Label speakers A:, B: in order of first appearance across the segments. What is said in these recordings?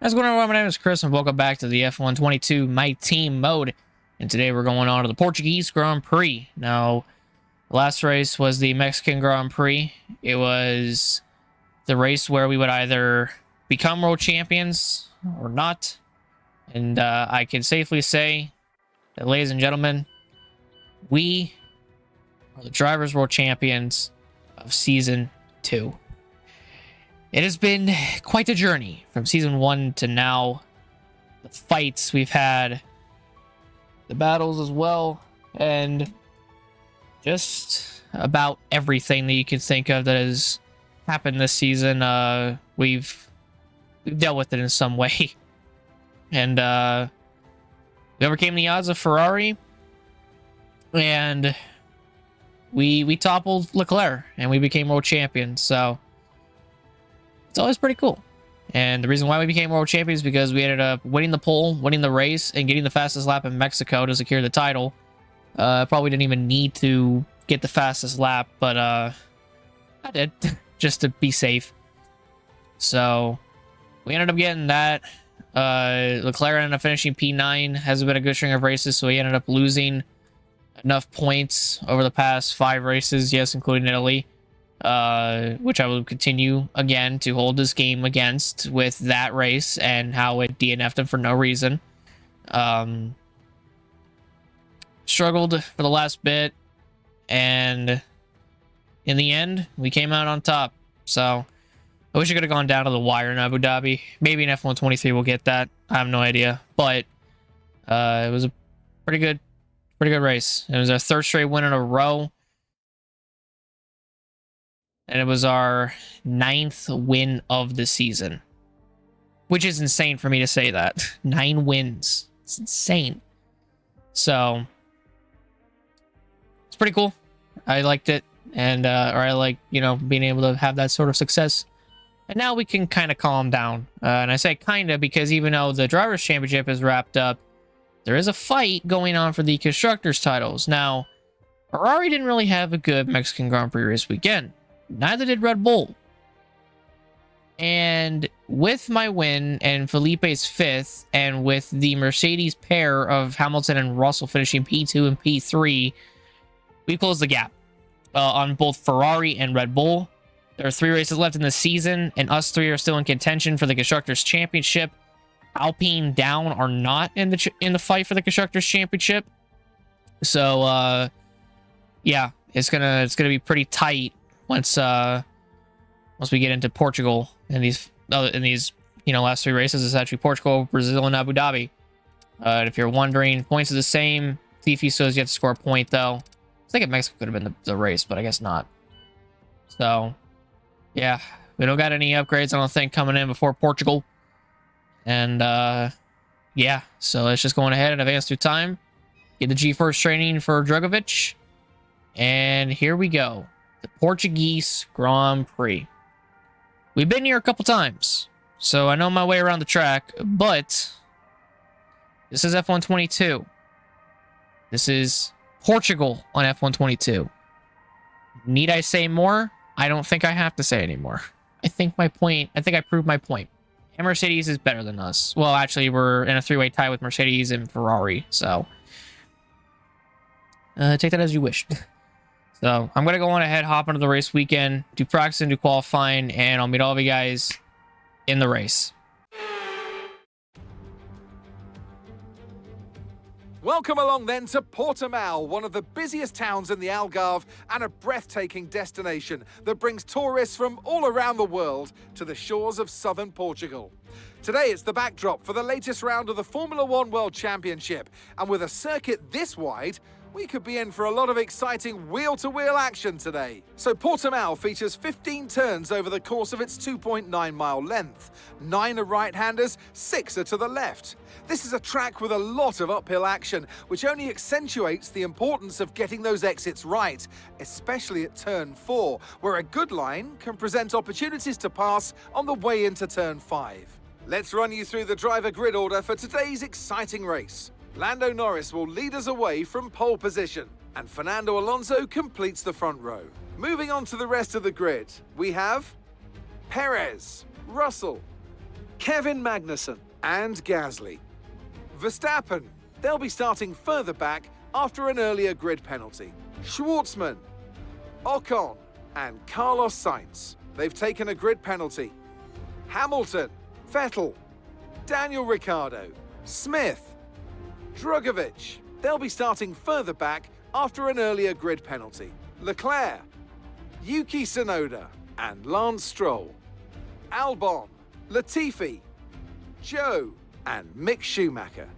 A: How's it going, everyone? My name is Chris, and welcome back to the F122 My Team mode. And today we're going on to the Portuguese Grand Prix. Now, the last race was the Mexican Grand Prix. It was the race where we would either become world champions or not. And I can safely say that, ladies and gentlemen, we are the Drivers' World Champions of Season 2. It has been quite a journey from Season 1 to now. The fights we've had, the battles as well, and just about everything that you can think of that has happened this season. We've dealt with it in some way. And we overcame the odds of Ferrari, and we toppled Leclerc, and we became world champions. So it's always pretty cool. And the reason why we became world champions is because we ended up winning the pole, winning the race, and getting the fastest lap in Mexico to secure the title. Probably didn't even need to get the fastest lap, but I did, just to be safe. So we ended up getting that. Leclerc ended up finishing P9. Hasn't been a good string of races, so he ended up losing enough points over the past 5 races, yes, including Italy. Which I will continue again to hold this game against with that race and how it DNF'd him for no reason. Struggled for the last bit, and in the end, we came out on top. So I wish I could have gone down to the wire in Abu Dhabi. Maybe in F123 we'll get that. I have no idea, but it was a pretty good race. It was our 3rd straight win in a row. And it was our 9th win of the season. Which is insane for me to say that. 9 wins. It's insane. So it's pretty cool. I liked it. And, or I like, being able to have that sort of success. And now we can kind of calm down. And I say kind of because even though the Drivers' Championship is wrapped up, there is a fight going on for the Constructors titles. Now, Ferrari didn't really have a good Mexican Grand Prix race weekend. Neither did Red Bull. And with my win and Felipe's 5th, and with the Mercedes pair of Hamilton and Russell finishing P2 and P3, we closed the gap on both Ferrari and Red Bull. There are 3 races left in the season, and us 3 are still in contention for the Constructors Championship. Alpine down are not in the fight for the Constructors Championship. So yeah, it's gonna be pretty tight once we get into Portugal and these last 3 races. It's actually Portugal, Brazil, and Abu Dhabi. And if you're wondering, points are the same. Tiffy still has yet to score a point, though. I think Mexico could have been the race, but I guess not. So yeah, we don't got any upgrades, I don't think, coming in before Portugal. And yeah, so let's just go on ahead and advance through time, get the G-Force training for Drogovic, and here we go. The Portuguese Grand Prix. We've been here a couple times, so I know my way around the track, but this is F122. This is Portugal on F122. Need I say more? I don't think I have to say anymore. I think I proved my point. And Mercedes is better than us. Well, actually, we're in a 3-way tie with Mercedes and Ferrari, so take that as you wish. So I'm going to go on ahead, hop into the race weekend, do practice and do qualifying, and I'll meet all of you guys in the race.
B: Welcome along then to Portimão, one of the busiest towns in the Algarve and a breathtaking destination that brings tourists from all around the world to the shores of southern Portugal. Today it's the backdrop for the latest round of the Formula 1 World Championship, and with a circuit this wide, we could be in for a lot of exciting wheel-to-wheel action today. So Portimão features 15 turns over the course of its 2.9-mile length. 9 are right-handers, 6 are to the left. This is a track with a lot of uphill action, which only accentuates the importance of getting those exits right, especially at turn 4, where a good line can present opportunities to pass on the way into turn 5. Let's run you through the driver grid order for today's exciting race. Lando Norris will lead us away from pole position, and Fernando Alonso completes the front row. Moving on to the rest of the grid, we have Perez, Russell, Kevin Magnussen and Gasly. Verstappen, they'll be starting further back after an earlier grid penalty. Schwartzman, Ocon and Carlos Sainz, they've taken a grid penalty. Hamilton, Vettel, Daniel Ricciardo, Smith, Drugovich, they'll be starting further back after an earlier grid penalty. Leclerc, Yuki Tsunoda and Lance Stroll. Albon, Latifi, Joe and Mick Schumacher.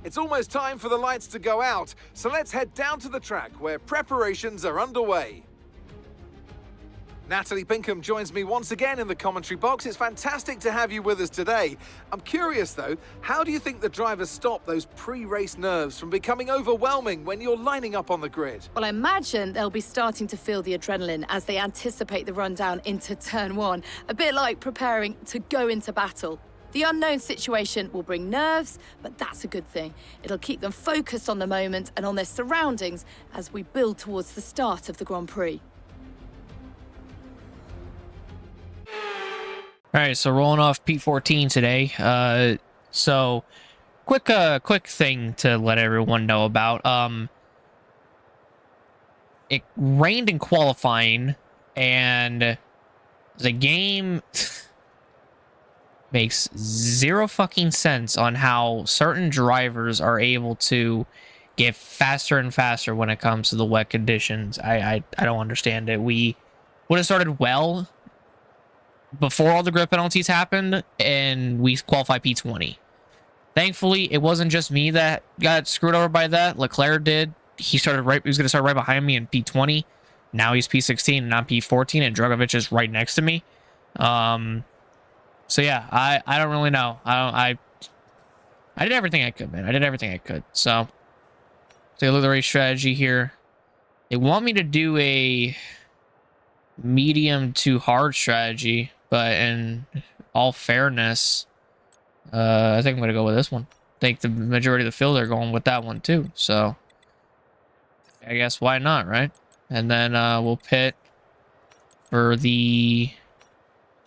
B: It's almost time for the lights to go out, so let's head down to the track where preparations are underway. Natalie Pinkham joins me once again in the commentary box. It's fantastic to have you with us today. I'm curious though, how do you think the drivers stop those pre-race nerves from becoming overwhelming when you're lining up on the grid?
C: Well, I imagine they'll be starting to feel the adrenaline as they anticipate the rundown into turn one, a bit like preparing to go into battle. The unknown situation will bring nerves, but that's a good thing. It'll keep them focused on the moment and on their surroundings as we build towards the start of the Grand Prix.
A: All right, so rolling off P14 today. So quick thing to let everyone know about. It rained in qualifying, and the game makes zero fucking sense on how certain drivers are able to get faster and faster when it comes to the wet conditions. I don't understand it. We would have started well before all the grid penalties happened, and we qualified P20. Thankfully, it wasn't just me that got screwed over by that. Leclerc did. He was going to start right behind me in P20. Now he's P16 and I'm P14, and Drugovich is right next to me. So yeah, I don't really know. I did everything I could, man. I did everything I could. So take a look at the race strategy here. They want me to do a medium to hard strategy, but in all fairness, I think I'm gonna go with this one. I think the majority of the field are going with that one too, so I guess why not, right? And then we'll pit for the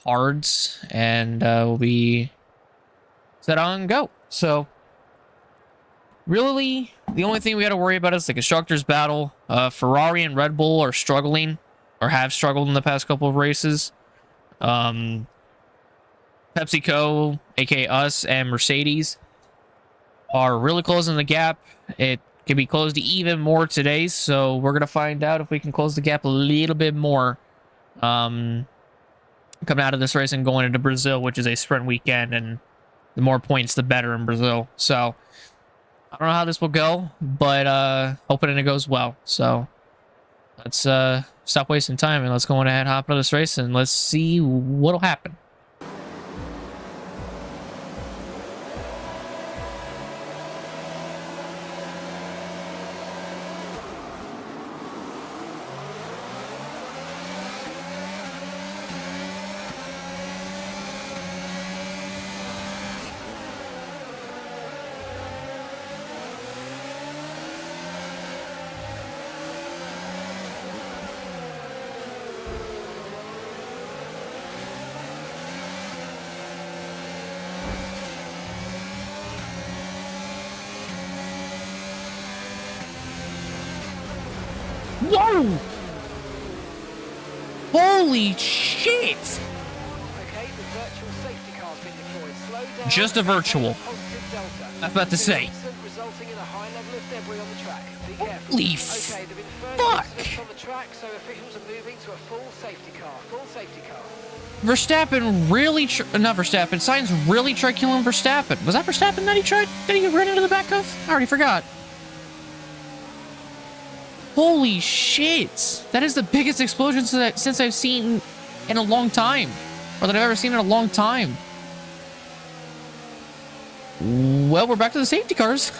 A: hards, and we'll be set on go. So really, the only thing we got to worry about is the constructors battle. Ferrari and Red Bull are struggling, or have struggled in the past couple of races. PepsiCo, aka us, and Mercedes are really closing the gap. It can be closed even more today, so we're gonna find out if we can close the gap a little bit more coming out of this race and going into Brazil, which is a sprint weekend, and the more points the better in Brazil. So I don't know how this will go, but hoping it goes well. So let's stop wasting time and let's go on ahead, hop into this race, and let's see what'll happen. Whoa! Holy shit!
D: Okay, the virtual safety car's been deployed. Slow down.
A: Just a virtual.
D: Positive delta.
A: I was about to say.
D: Resulting in a high level of debris on the track. Be careful.
A: Holy
D: Okay, there've been further
A: fuck!
D: incidents on the track, so officials are moving to a full safety car. Full safety car.
A: Verstappen really not Verstappen. Sainz really tried killing Verstappen. Was that Verstappen that he tried? Did he get ran into the back of? I already forgot. Holy shit! That is the biggest explosion since I've seen in a long time. Or that I've ever seen in a long time. Well, we're back to the safety cars.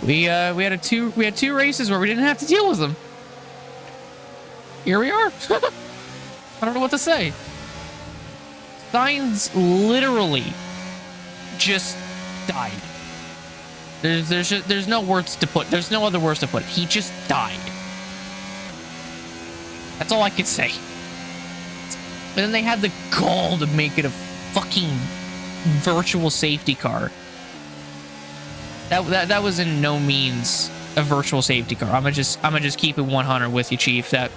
A: we had two races where we didn't have to deal with them. Here we are. I don't know what to say. Sainz literally just died. There's no words to put. There's no other words to put. He just died. That's all I can say. And then they had the gall to make it a fucking virtual safety car. That was in no means a virtual safety car. I'm gonna just keep it 100 with you, Chief. That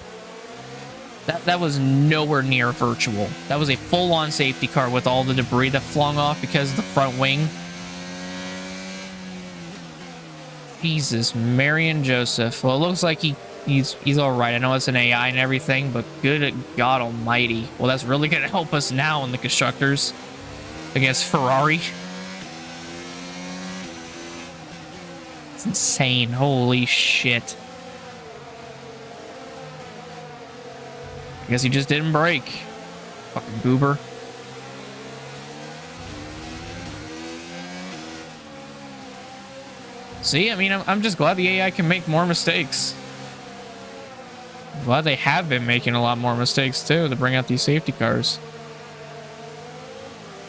A: was nowhere near virtual. That was a full-on safety car with all the debris that flung off because of the front wing. Jesus, Mary and Joseph. Well, it looks like he's all right. I know it's an AI and everything, but good God Almighty. Well, that's really gonna help us now in the constructors against Ferrari. It's insane. Holy shit. I guess he just didn't break. Fucking goober. See, I mean, I'm just glad the AI can make more mistakes. I'm glad they have been making a lot more mistakes, too, to bring out these safety cars.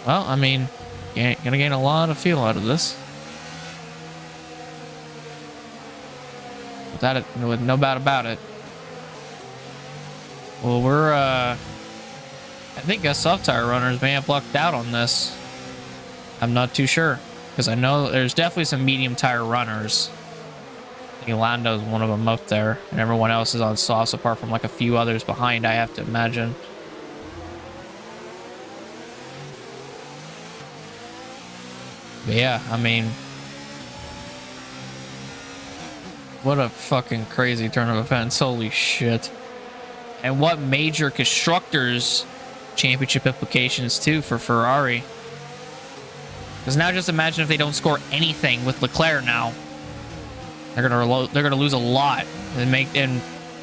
A: Well, I mean, gonna gain a lot of feel out of this. With no doubt about it. Well, we're, I think us soft tire runners may have lucked out on this. I'm not too sure. Because I know there's definitely some medium tire runners. I think Lando's one of them up there. And everyone else is on softs apart from like a few others behind, I have to imagine. But yeah, I mean... what a fucking crazy turn of events. Holy shit. And what major Constructors Championship implications, too, for Ferrari. Because now just imagine if they don't score anything with Leclerc now. They're gonna lose a lot and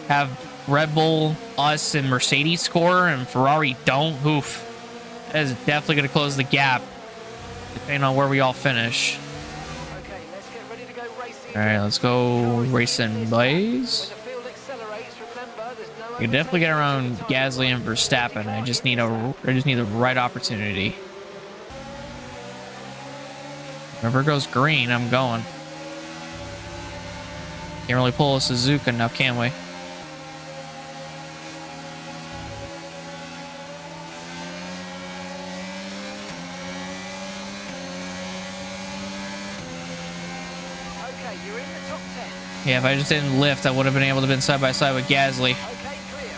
A: have Red Bull, us, and Mercedes score, and Ferrari don't. Oof. That is definitely gonna close the gap, depending on where we all finish.
D: Okay, let's get ready to go racing.
A: All right, let's go racing, boys. You can definitely get around Gasly and Verstappen. I just need the right opportunity. Whenever it goes green, I'm going. Can't really pull a Suzuka now, can we?
D: Okay, you're in the top 10.
A: Yeah, if I just didn't lift, I would have been able to be side by side with Gasly.
D: Okay, clear.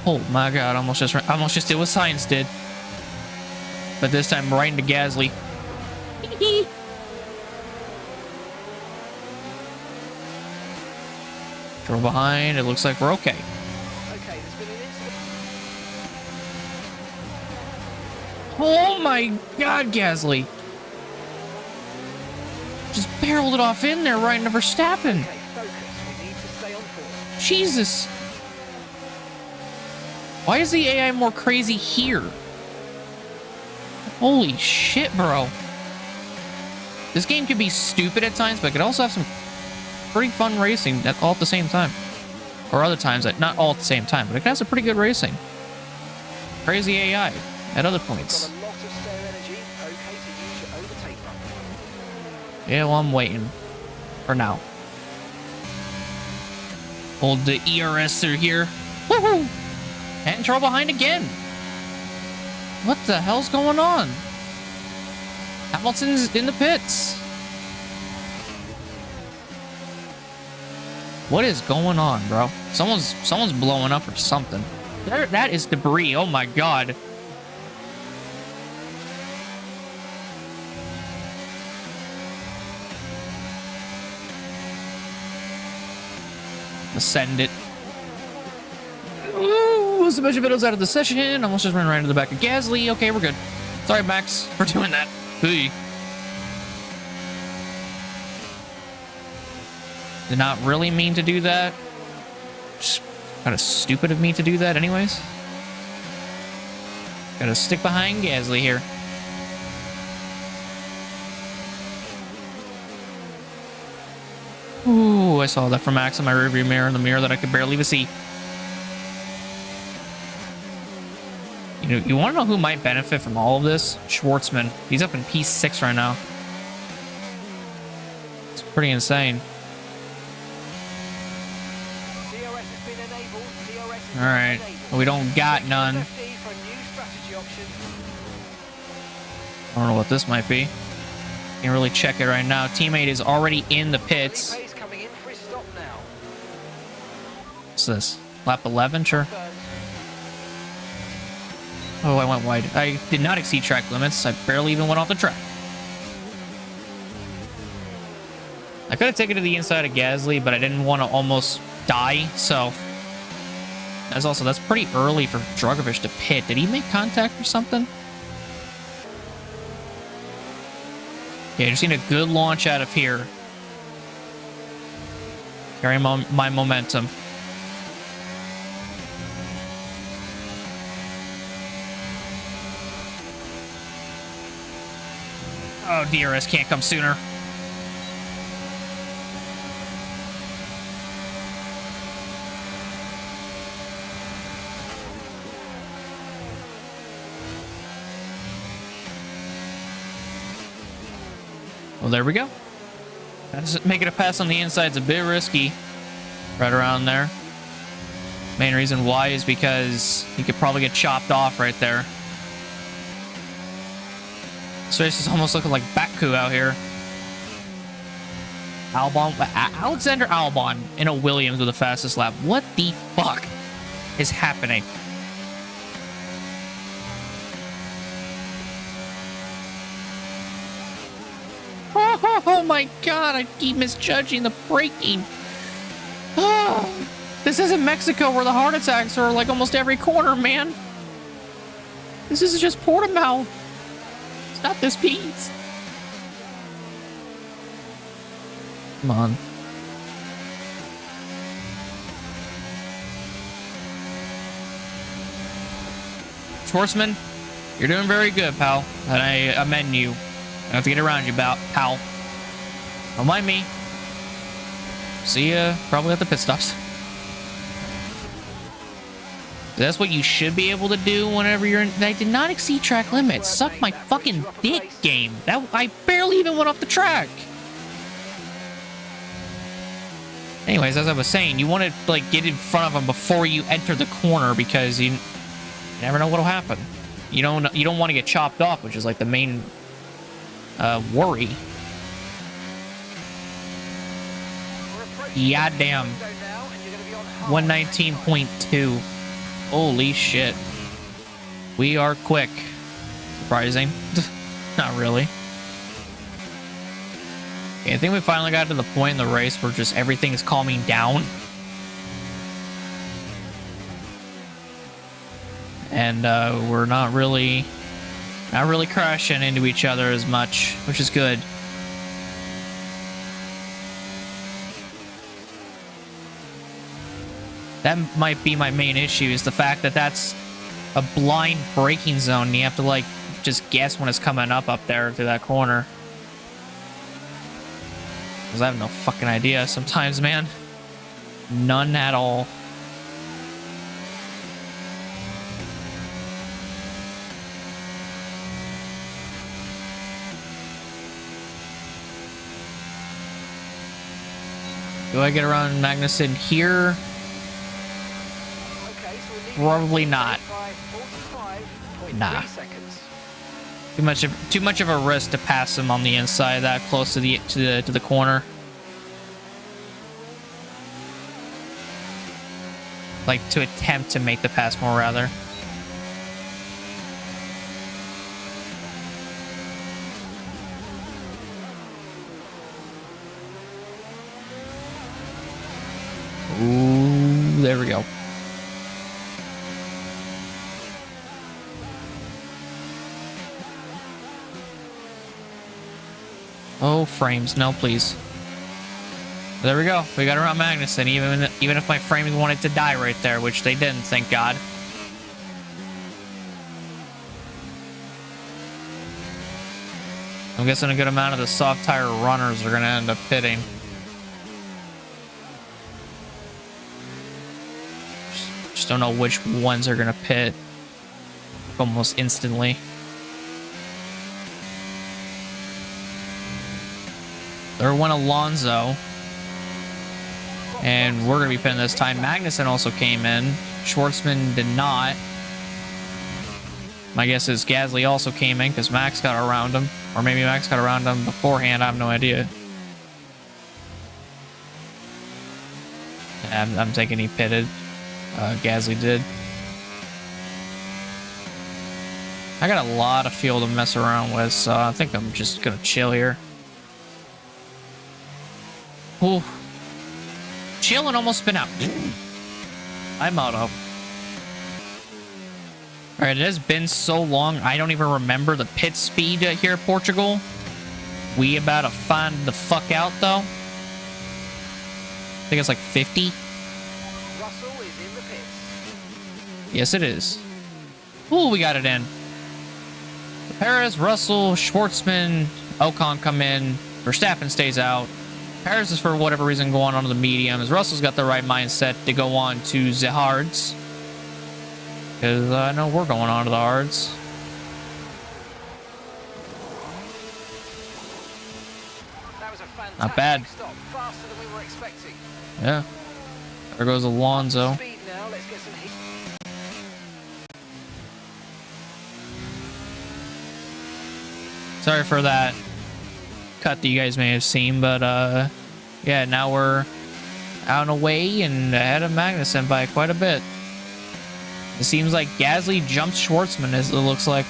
A: Oh my God! Almost just did what Sainz did, but this time right into Gasly. Throw behind. It looks like we're okay.
D: Okay, there's been an incident.
A: Oh my God, Gasly! Just barreled it off in there right into Verstappen.
D: Okay, focus. We need to stay on course.
A: Jesus! Why is the AI more crazy here? Holy shit, bro! This game can be stupid at times, but it could also have some pretty fun racing all at the same time. Or other times, not all at the same time, but it can have some pretty good racing. Crazy AI at other points.
D: Got a lot of spare energy. Okay to use your overtake button.
A: Yeah, well, I'm waiting. For now. Hold the ERS through here. Woohoo! And throw behind again. What the hell's going on? Hamilton's in the pits. What is going on, bro? Someone's blowing up or something. That is debris. Oh my God. Send it. Ooh, some bunch of videos out of the session. Almost just ran right into the back of Gasly. Okay, we're good. Sorry, Max, for doing that. Hey. Did not really mean to do that. Just kind of stupid of me to do that anyways. Gotta stick behind Gasly here. Ooh, I saw that from Max in my rearview mirror, in the mirror that I could barely even see. You know, you want to know who might benefit from all of this? Schwartzman. He's up in P6 right now. It's pretty insane.
D: DRS has been enabled. DRS has
A: All right.
D: been enabled.
A: Well, we don't got none.
D: safety option.
A: I don't know what this might be. Can't really check it right now. Teammate is already in the pits.
D: Felipe's coming in for his stop now.
A: What's this? Lap 11, sure.
D: Burns.
A: Oh, I went wide. I did not exceed track limits. I barely even went off the track. I could have taken it to the inside of Gasly, but I didn't want to almost die, so... That's pretty early for Drogovic to pit. Did he make contact or something? Yeah, just need a good launch out of here. Carry my momentum. Oh, DRS can't come sooner. Well, there we go. Making a pass on the inside is a bit risky. Right around there. Main reason why is because you could probably get chopped off right there. This race is almost looking like Baku out here. Alexander Albon in a Williams with the fastest lap. What the fuck is happening? Oh my god, I keep misjudging the braking. Oh, this isn't Mexico where the heart attacks are like almost every corner, man. This is just Portimão. It's not this piece. Come on. Schwartzman, you're doing very good, pal. And I amend you. I have to get around you, pal. Don't mind me. See ya probably at the pit stops. That's what you should be able to do whenever you're in. I did not exceed track limits. Suck my fucking dick, game. I barely even went off the track. Anyways, as I was saying, you want to like get in front of them before you enter the corner because you never know what'll happen. You don't want to get chopped off, which is like the main worry. Yeah, damn. 119.2. Holy shit. We are quick. Surprising. Not really. Okay, I think we finally got to the point in the race where just everything is calming down. And we're not really crashing into each other as much, which is good. That might be my main issue, is the fact that that's a blind braking zone and you have to like just guess when it's coming up there through that corner. Because I have no fucking idea sometimes, man. None at all. Do I get around Magnussen here? Probably not. Nah. Too much of a risk to pass him on the inside that close to the corner. Like to attempt to make the pass more rather. Ooh, there we go. Oh, frames. No, please. There we go. We got around Magnussen, even if my frames wanted to die right there, which they didn't, thank God. I'm guessing a good amount of the soft tire runners are going to end up pitting. Just don't know which ones are going to pit almost instantly. There went Alonso. And we're going to be pitting this time. Magnussen also came in. Schwartzman did not. My guess is Gasly also came in because Max got around him. Or maybe Max got around him beforehand. I have no idea. Yeah, I'm thinking he pitted. Gasly did. I got a lot of fuel to mess around with, so I think I'm just gonna chill here. Ooh. Chill and almost spin out. I'm auto. Alright, it has been so long, I don't even remember the pit speed here at Portugal. We about to find the fuck out, though. I think it's like 50.
D: Russell is in the pits.
A: Yes, it is. Ooh, we got it in. Perez, Russell, Schwartzman, Ocon come in. Verstappen stays out. Perez is for whatever reason going on to the mediums. Russell's got the right mindset to go on to the hards. Because I know we're going on to the hards.
D: That was a fantastic
A: Not bad.
D: stop, faster than we were expecting.
A: Yeah. There goes Alonso.
D: Speed now, let's get some heat.
A: Sorry for that cut that you guys may have seen, but yeah, now we're out and away and ahead of Magnussen by quite a bit. It seems like Gasly jumped Schwartzman, as it looks like.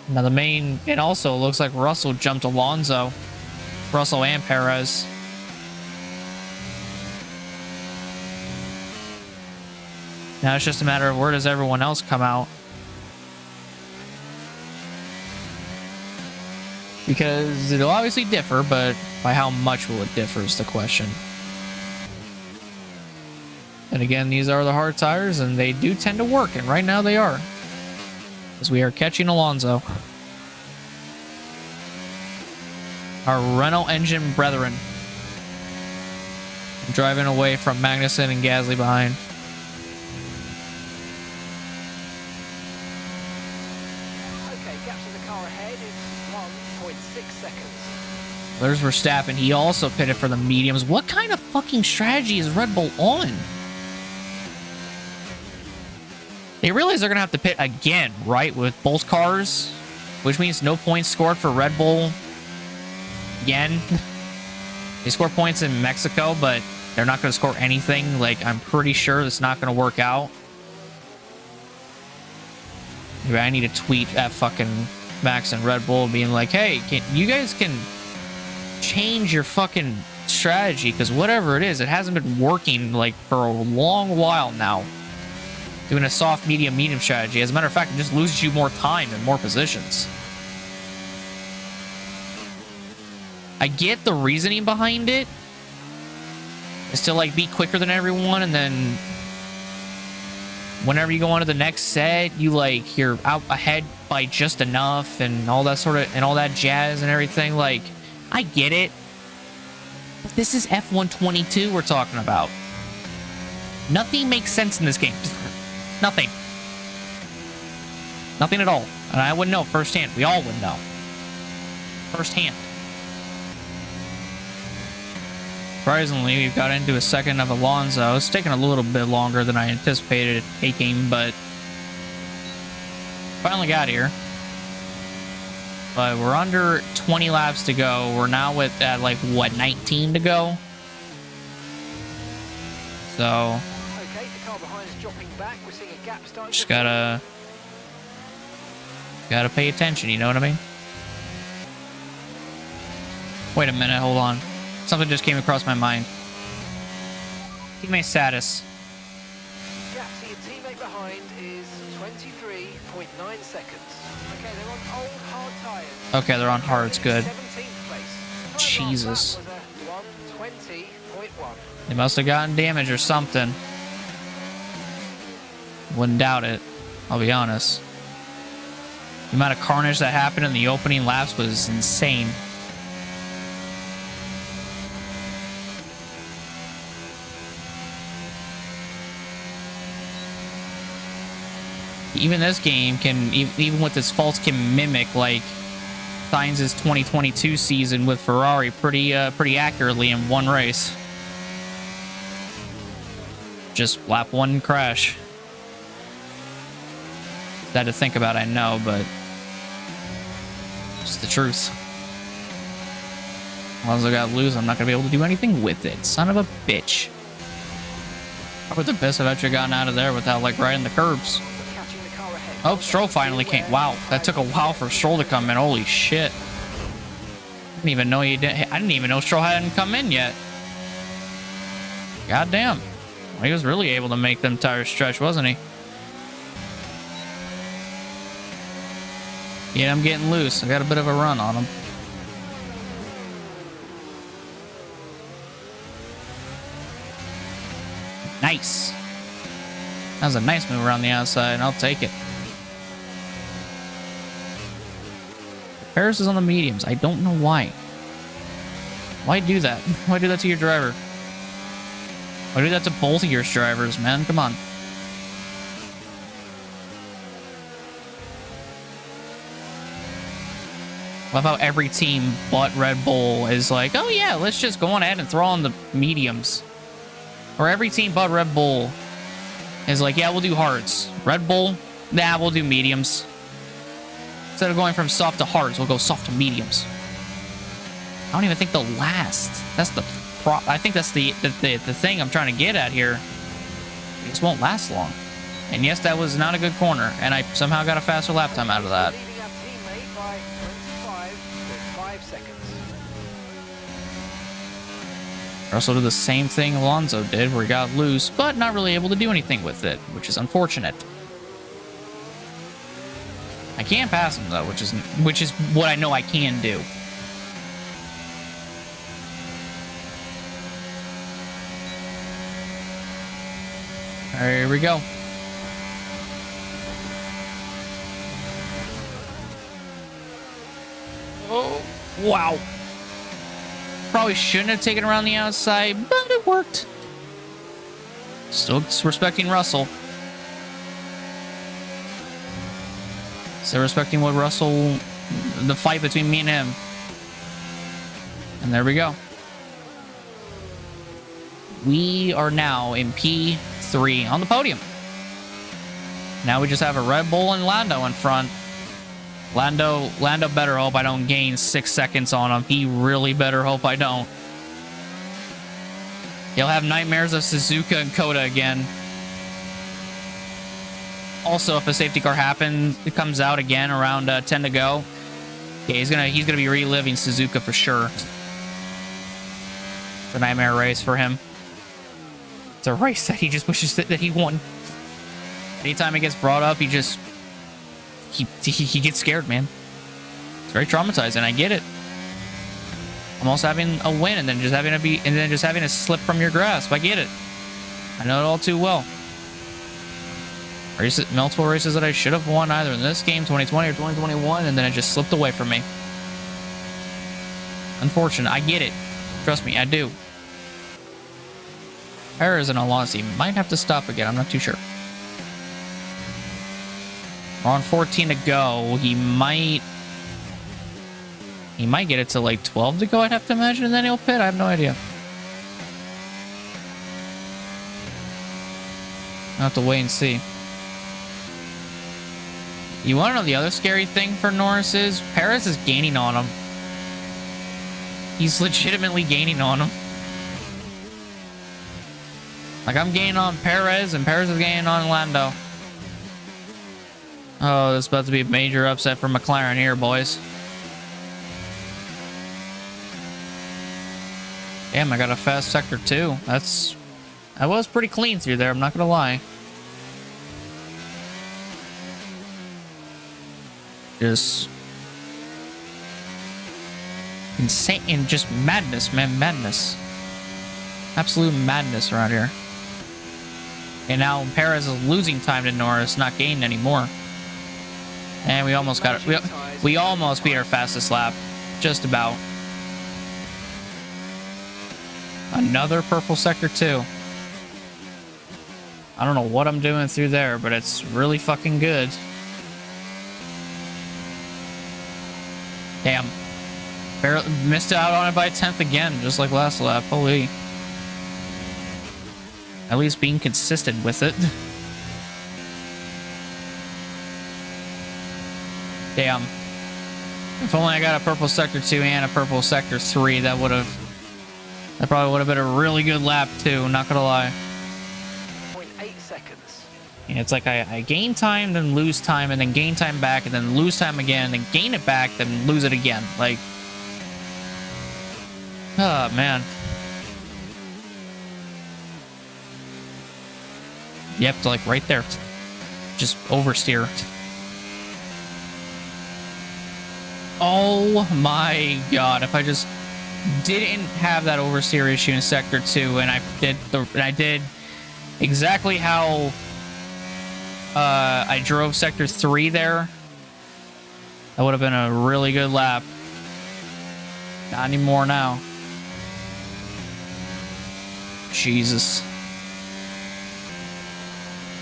A: Now the main, it also looks like Russell jumped Alonso. Russell and Perez. Now it's just a matter of where does everyone else come out. Because it'll obviously differ, but by how much will it differ is the question. And again, these are the hard tires, and they do tend to work, and right now they are. As we are catching Alonso. Our Renault engine brethren. Driving away from Magnussen and Gasly behind.
D: Okay, gaps in the car ahead is 1.6 seconds.
A: There's Verstappen. He also pitted for the mediums. What kind of fucking strategy is Red Bull on? They realize they're going to have to pit again, right? With both cars. Which means no points scored for Red Bull. Again. They score points in Mexico, but they're not going to score anything. Like, I'm pretty sure it's not going to work out. Maybe I need to tweet at fucking Max and Red Bull being like, hey, you guys can change your fucking strategy, because whatever it is, it hasn't been working like for a long while now. Doing a soft medium strategy. As a matter of fact, it just loses you more time and more positions. I get the reasoning behind it. It's to like be quicker than everyone, and then whenever you go on to the next set, you're out ahead by just enough and all that sort of, and all that jazz and everything. Like, I get it. But this is F122 we're talking about. Nothing makes sense in this game. Nothing. Nothing at all. And I wouldn't know firsthand. We all would know. Firsthand. Surprisingly, we've got into a second of Alonso. It's taking a little bit longer than I anticipated it taking, but finally got here. But we're under 20 laps to go. We're now at like, what, 19 to go? So
D: Okay, the car behind is dropping back. We're seeing a gap starting.
A: just gotta pay attention, you know what I mean? Wait a minute, hold on. Something just came across my mind. Teammate status.
D: Gap to your teammate behind is 23.9 seconds. Okay, they're on old hard tires.
A: Okay, they're on hards, good.
D: 17th place.
A: Jesus.
D: Time last lap was a 1:20.1.
A: They must have gotten damage or something. Wouldn't doubt it, I'll be honest. The amount of carnage that happened in the opening laps was insane. Even this game can, even with its faults, can mimic like Sainz's 2022 season with Ferrari pretty accurately in one race. Just lap one crash. That to think about, I know, but it's the truth. As long as I got loose, I'm not gonna be able to do anything with it. Son of a bitch. Probably the best I've actually gotten out of there without like riding the curbs.
D: Catching the car ahead.
A: Oh, Stroll finally came. Wow, that took a while for Stroll to come in. Holy shit. I didn't even know he did. I didn't even know Stroll hadn't come in yet. God damn. Well, he was really able to make them tires stretch, wasn't he? Yeah, I'm getting loose. I got a bit of a run on him. Nice. That was a nice move around the outside, and I'll take it. Paris is on the mediums. I don't know why. Why do that? Why do that to your driver? Why do that to both of your drivers, man? Come on. Love how every team but Red Bull is like, oh yeah, let's just go on ahead and throw on the mediums. Or every team but Red Bull is like, yeah, we'll do hards. Red Bull, nah, we'll do mediums. Instead of going from soft to hards, we'll go soft to mediums. I don't even think they'll last. That's the I think that's the thing I'm trying to get at here. It just won't last long. And yes, that was not a good corner, and I somehow got a faster lap time out of that.
D: Leading our teammate by 25.5 seconds.
A: Russell did the same thing Alonso did, where he got loose, but not really able to do anything with it, which is unfortunate. I can pass him though, which is what I know I can do. Here we go. Oh, wow. Probably shouldn't have taken around the outside, but it worked. Still respecting Russell. Still respecting what Russell, the fight between me and him. And there we go. We are now in P3 on the podium. Now we just have a Red Bull and Lando in front. Lando better hope I don't gain 6 seconds on him. He really better hope I don't. He'll have nightmares of Suzuka and Coda again. Also, if a safety car happens, it comes out again around 10 to go. Yeah, he's gonna be reliving Suzuka for sure. It's a nightmare race for him. It's a race that he just wishes that he won. Anytime it gets brought up, he just he gets scared, man. It's very traumatizing. I get it. Almost having a win and then just having a slip from your grasp. I get it. I know it all too well. Multiple races that I should have won either in this game, 2020 or 2021, and then it just slipped away from me. Unfortunate. I get it. Trust me, I do. Perez, in all honesty, might have to stop again. I'm not too sure. We're on 14 to go. He might get it to like 12 to go, I'd have to imagine, and then he'll pit. I have no idea. I'll have to wait and see. You want to know the other scary thing for Norris is? Perez is gaining on him. He's legitimately gaining on him. Like, I'm gaining on Perez, and Perez is gaining on Lando. Oh, this is about to be a major upset for McLaren here, boys. Damn, I got a fast sector too. That was pretty clean through there, I'm not gonna lie. Just insane and just madness, man, madness. Absolute madness around here. And now Perez is losing time to Norris, not gaining anymore. And we almost got it. We almost beat our fastest lap. Just about. Another purple sector too. I don't know what I'm doing through there, but it's really fucking good. Damn. Barely missed out on it by a 10th again, just like last lap. Holy. At least being consistent with it. Damn. If only I got a purple sector 2 and a purple sector 3, that probably would have been a really good lap too, not gonna lie.
D: 0.8 seconds.
A: Yeah, it's like I gain time, then lose time, and then gain time back, and then lose time again, and then gain it back, then lose it again. Like, oh man. Yep, like right there. Just oversteer. Oh my god, if I just didn't have that oversteer issue in sector 2 and I did exactly how I drove sector 3 there, that would have been a really good lap. Not anymore now. Jesus.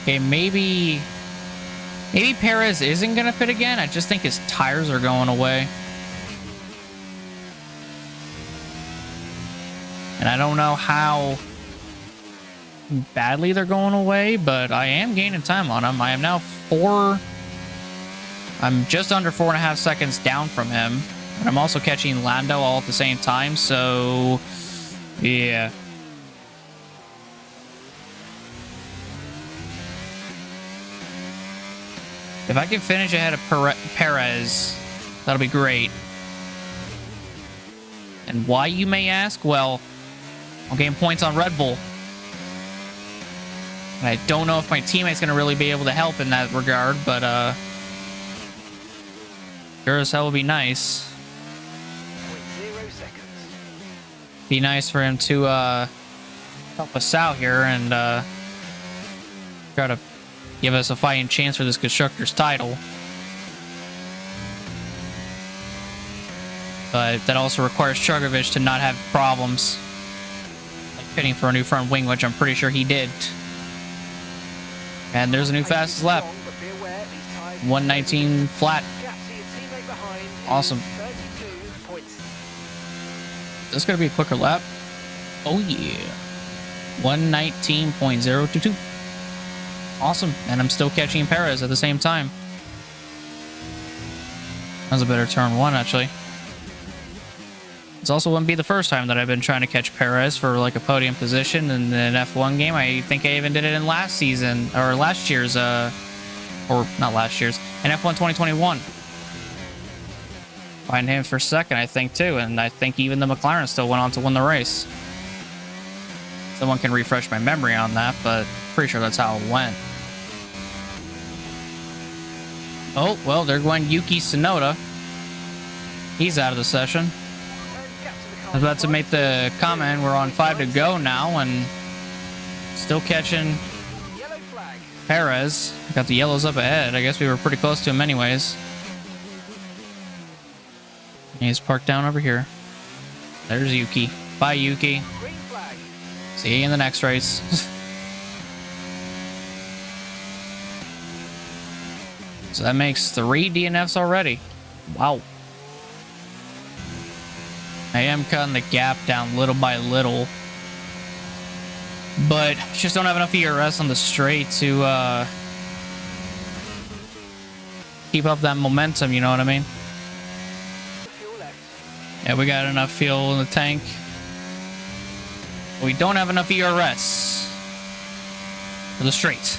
A: Okay, maybe Perez isn't gonna pit again. I just think his tires are going away. And I don't know how badly they're going away, but I am gaining time on him. I am now I'm just under 4.5 seconds down from him. And I'm also catching Lando all at the same time, so yeah. If I can finish ahead of Perez, that'll be great. And why, you may ask? Well, I'll gain points on Red Bull. And I don't know if my teammate's going to really be able to help in that regard, but sure as hell would be nice.
D: 0.0 seconds.
A: Be nice for him to help us out here and try to give us a fighting chance for this Constructors title. But that also requires Chugovic to not have problems like pitting for a new front wing, which I'm pretty sure he did. And there's a new fastest lap. 119 flat. Awesome. Is this going to be a quicker lap? Oh yeah. 119.022. Awesome. And I'm still catching Perez at the same time. That was a better turn 1, actually. This also wouldn't be the first time that I've been trying to catch Perez for like a podium position in an F1 game. I think I even did it in last season, or last year's, or not last year's, in F1 2021. Find him for second, I think, too. And I think even the McLaren still went on to win the race. Someone can refresh my memory on that, but pretty sure that's how it went. Oh, well, there went Yuki Tsunoda. He's out of the session. I was about to make the comment, we're on 5 to go now, and still catching Perez. Got the yellows up ahead. I guess we were pretty close to him anyways. He's parked down over here. There's Yuki. Bye, Yuki. See you in the next race. So that makes 3 DNFs already. Wow. I am cutting the gap down little by little. But just don't have enough ERS on the straight to keep up that momentum, you know what I mean? Yeah, we got enough fuel in the tank. We don't have enough ERS for the straight.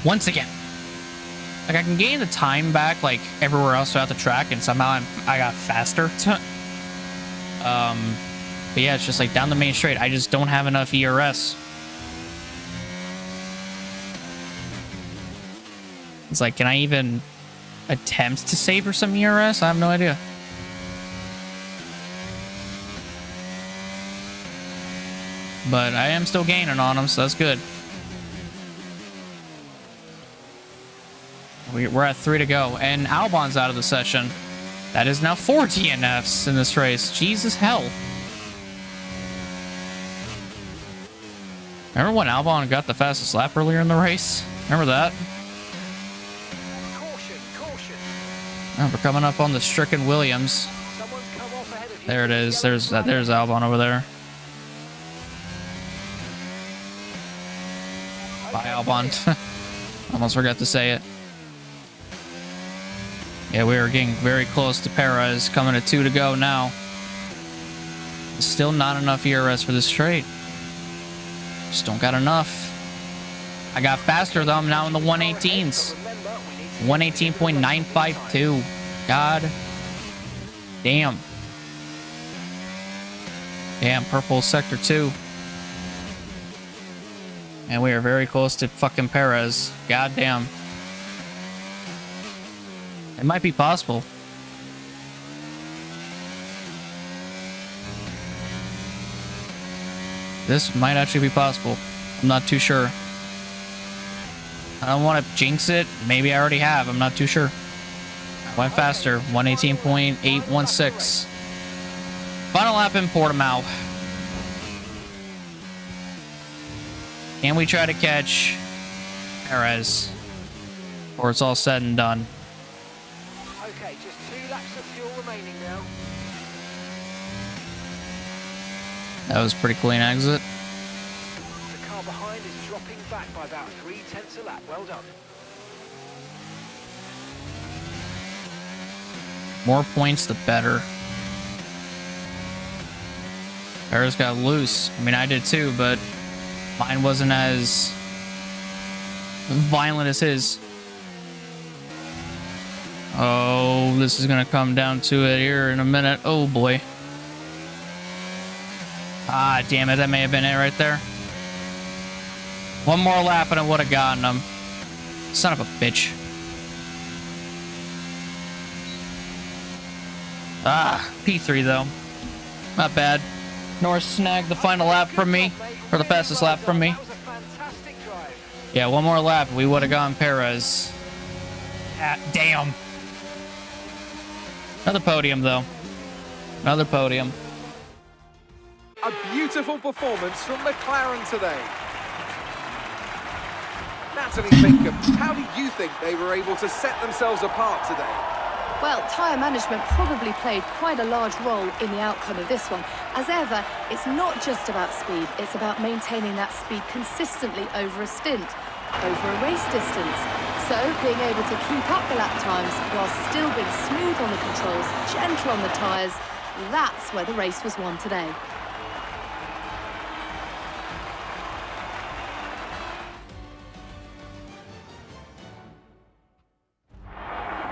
A: Once again. Like, I can gain the time back, like, everywhere else throughout the track, and somehow I got faster. But yeah, it's just like down the main straight. I just don't have enough ERS. It's like, can I even attempt to savor some ERS? I have no idea. But I am still gaining on them, so that's good. We're at 3 to go, and Albon's out of the session. That is now 4 DNFs in this race. Jesus hell. Remember when Albon got the fastest lap earlier in the race? Remember that?
D: Caution, caution.
A: Oh, we're coming up on the stricken Williams.
D: Someone's come off ahead of you.
A: There it is. There's Albon over there. Bye, Albon. Almost forgot to say it. Yeah, we are getting very close to Perez. Coming to 2 to go now. Still not enough ERS for this straight. Just don't got enough. I got faster though. I'm now in the 118s. 118.952. God damn. Damn, purple sector 2. And we are very close to fucking Perez. God damn. It might be possible. This might actually be possible. I'm not too sure. I don't want to jinx it. Maybe I already have. I'm not too sure. I went faster. 118.816. Final lap in Portimão. Can we try to catch Perez? Or it's all said and done.
D: Okay, just 2 laps of fuel remaining now.
A: That was a pretty clean exit.
D: The car behind is dropping back by about 3/10 a lap. Well done.
A: More points, the better. Perez got loose. I mean, I did too, but mine wasn't as violent as his. Oh, this is going to come down to it here in a minute. Oh, boy. Ah, damn it. That may have been it right there. One more lap and I would have gotten him. Son of a bitch. Ah, P3 though. Not bad. Norris snagged the final lap from me. Or the fastest lap from me.
D: That was a fantastic drive.
A: Yeah, one more lap. We would have gone Perez. Ah, damn. Another podium though. Another podium.
B: A beautiful performance from McLaren today. Natalie Pinkham, how do you think they were able to set themselves apart today?
C: Well, tyre management probably played quite a large role in the outcome of this one. As ever, it's not just about speed, it's about maintaining that speed consistently over a stint, over a race distance. So, being able to keep up the lap times while still being smooth on the controls, gentle on the tyres, that's where the race was won today.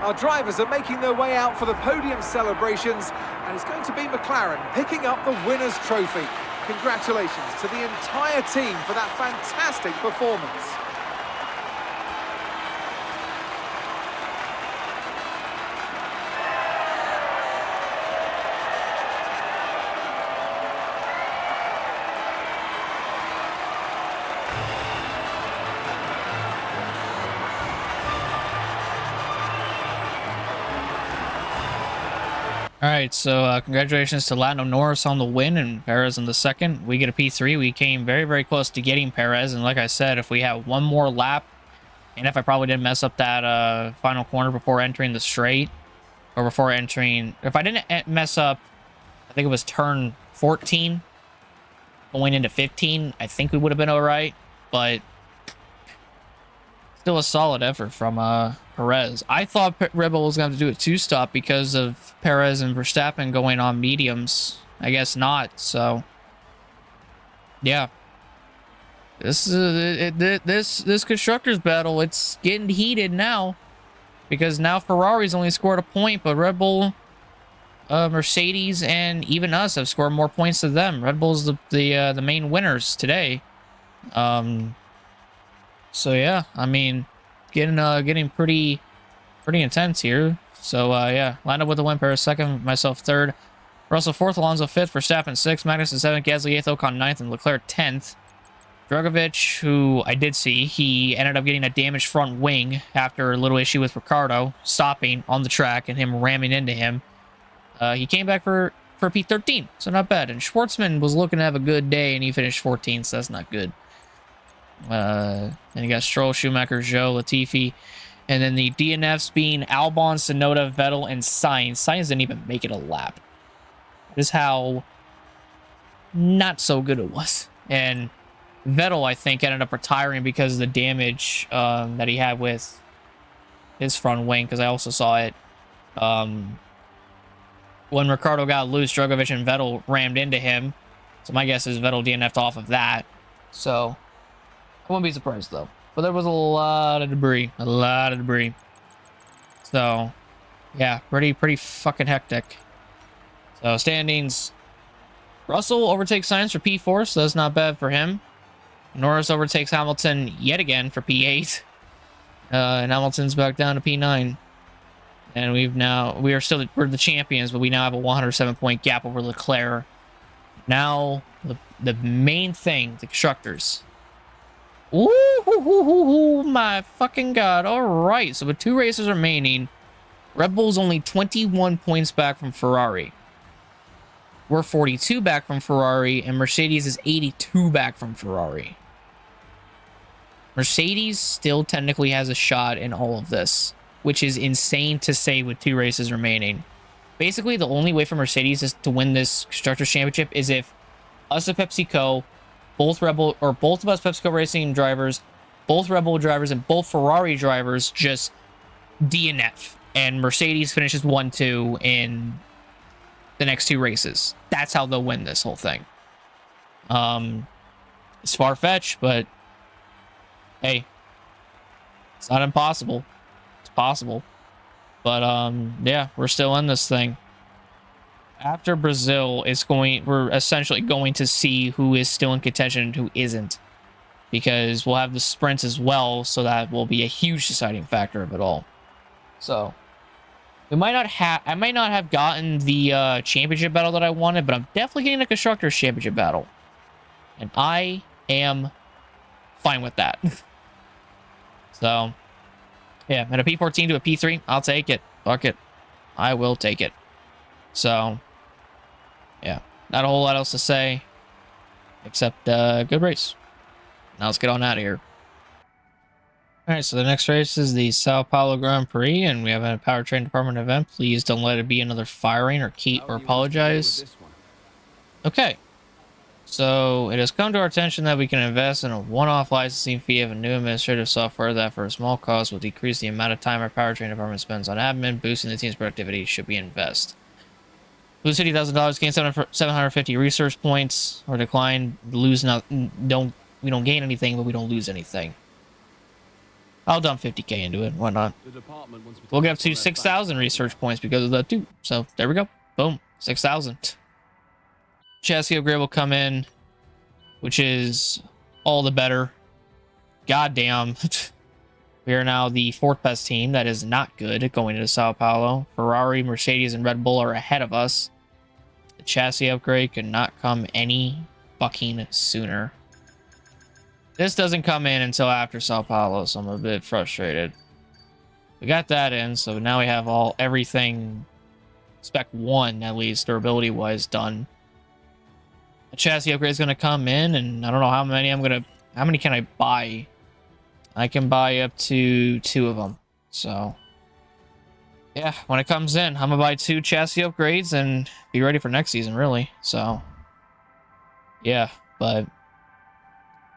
B: Our drivers are making their way out for the podium celebrations, and it's going to be McLaren picking up the winner's trophy. Congratulations to the entire team for that fantastic performance.
A: All right, so congratulations to Lando Norris on the win and Perez on the second. We get a P3. We came very, very close to getting Perez, and like I said, if we have one more lap, and if I probably didn't mess up that final corner before entering the straight, or before entering, if I didn't mess up, I think it was turn 14, going into 15, I think we would have been all right, but still a solid effort from Perez. I thought Red Bull was going to do a 2-stop because of Perez and Verstappen going on mediums. I guess not. So, yeah, this is this constructors battle. It's getting heated now because now Ferrari's only scored a point, but Red Bull, Mercedes, and even us have scored more points than them. Red Bull's the main winners today. So yeah, I mean, getting pretty intense here. So yeah, lined up with the win. Perez second, myself third, Russell fourth, Alonso fifth, Verstappen sixth, Magnussen seventh, Gasly eighth, Ocon ninth, and Leclerc 10th. Drugovich, who I did see, he ended up getting a damaged front wing after a little issue with Ricciardo stopping on the track and him ramming into him. He came back for P13, so not bad. And Schwartzman was looking to have a good day, and he finished 14th, so that's not good. And you got Stroll, Schumacher, Zhou, Latifi, and then the DNFs being Albon, Tsunoda, Vettel, and Sainz. Sainz didn't even make it a lap. This is how not so good it was. And Vettel, I think, ended up retiring because of the damage that he had with his front wing, because I also saw it. When Ricardo got loose, Drogovic and Vettel rammed into him. So my guess is Vettel DNF'd off of that. So I wouldn't be surprised though. But there was a lot of debris. A lot of debris. So yeah, pretty fucking hectic. So standings. Russell overtakes Sainz for P4, so that's not bad for him. Norris overtakes Hamilton yet again for P8. And Hamilton's back down to P9. And we're the champions, but we now have a 107 point gap over Leclerc. Now the main thing, the constructors. Ooh, my fucking god. Alright, so with 2 races remaining, Red Bull's only 21 points back from Ferrari. We're 42 back from Ferrari, and Mercedes is 82 back from Ferrari. Mercedes still technically has a shot in all of this, which is insane to say with 2 races remaining. Basically, the only way for Mercedes is to win this Constructors Championship is if us at PepsiCo, both of us PepsiCo Racing drivers, both Red Bull drivers, and both Ferrari drivers just DNF, and Mercedes finishes 1-2 in the next 2 races. That's how they'll win this whole thing. It's far-fetched, but hey, it's not impossible. It's possible. But yeah, we're still in this thing. After Brazil, we're essentially going to see who is still in contention and who isn't, because we'll have the sprints as well, so that will be a huge deciding factor of it all. So I might not have gotten the championship battle that I wanted, but I'm definitely getting the Constructors Championship battle. And I am fine with that. So, yeah, and a P14 to a P3, I'll take it. Fuck it. I will take it. So, yeah, not a whole lot else to say, except good race. Now let's get on out of here. Alright, so the next race is the Sao Paulo Grand Prix, and we have a powertrain department event. Please don't let it be another firing or apologize. Okay. So it has come to our attention that we can invest in a one-off licensing fee of a new administrative software that for a small cost will decrease the amount of time our powertrain department spends on admin, boosting the team's productivity. Should we invest? Lose $50,000, gain 750 research points, or decline, lose we don't gain anything, but we don't lose anything. I'll dump 50k into it. Why not? We'll get up to 6,000 research points because of that too. So there we go. Boom. 6,000. Chassis upgrade will come in, which is all the better. Goddamn. We are now the 4th best team. That is not good going into Sao Paulo. Ferrari, Mercedes, and Red Bull are ahead of us. The chassis upgrade could not come any fucking sooner. This doesn't come in until after Sao Paulo, so I'm a bit frustrated. We got that in, so now we have everything spec 1 at least, durability wise, done. The chassis upgrade is going to come in, and I don't know how many how many can I buy? I can buy up to 2 of them. So yeah, when it comes in, I'm gonna buy 2 chassis upgrades and be ready for next season, really. So yeah, but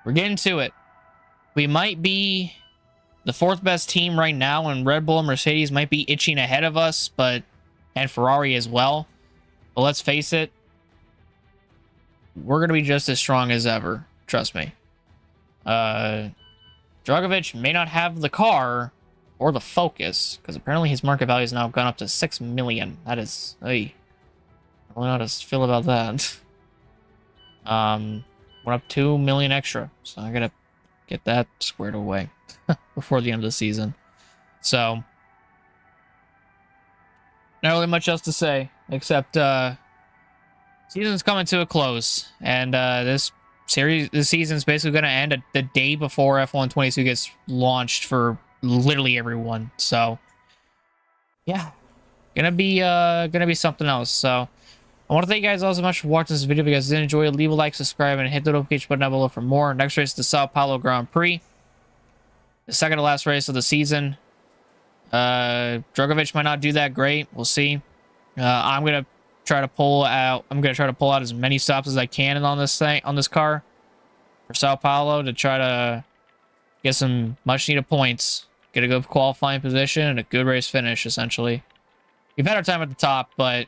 A: we're getting to it. We might be the 4th best team right now, and Red Bull and Mercedes might be itching ahead of us, and Ferrari as well. But let's face it, we're going to be just as strong as ever. Trust me. Drogovic may not have the car or the Focus, because apparently his market value has now gone up to 6 million. That is, hey, I don't know how to feel about that. Went up 2 million extra, so I gotta get that squared away before the end of the season. So, not really much else to say, except season's coming to a close, and this season's basically going to end the day before F1 22 gets launched for literally everyone. So, yeah, gonna be something else. So, I want to thank you guys all so much for watching this video. If you guys did enjoy it, leave a like, subscribe, and hit the notification button down below for more. Next race is the Sao Paulo Grand Prix, the second to last race of the season. Drogovic might not do that great. We'll see. I'm gonna try to pull out as many stops as I can on this car for Sao Paulo to try to get some much needed points, get a good qualifying position, and a good race finish, essentially. we've had our time at the top, but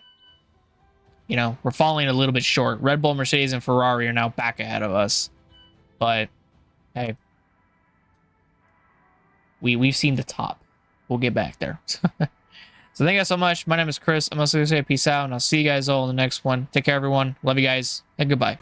A: you know, we're falling a little bit short. Red Bull, Mercedes, and Ferrari are now back ahead of us. But hey, we've seen the top. We'll get back there. So thank you guys so much. My name is Chris. I'm also going to say peace out, and I'll see you guys all in the next one. Take care, everyone. Love you guys, and goodbye.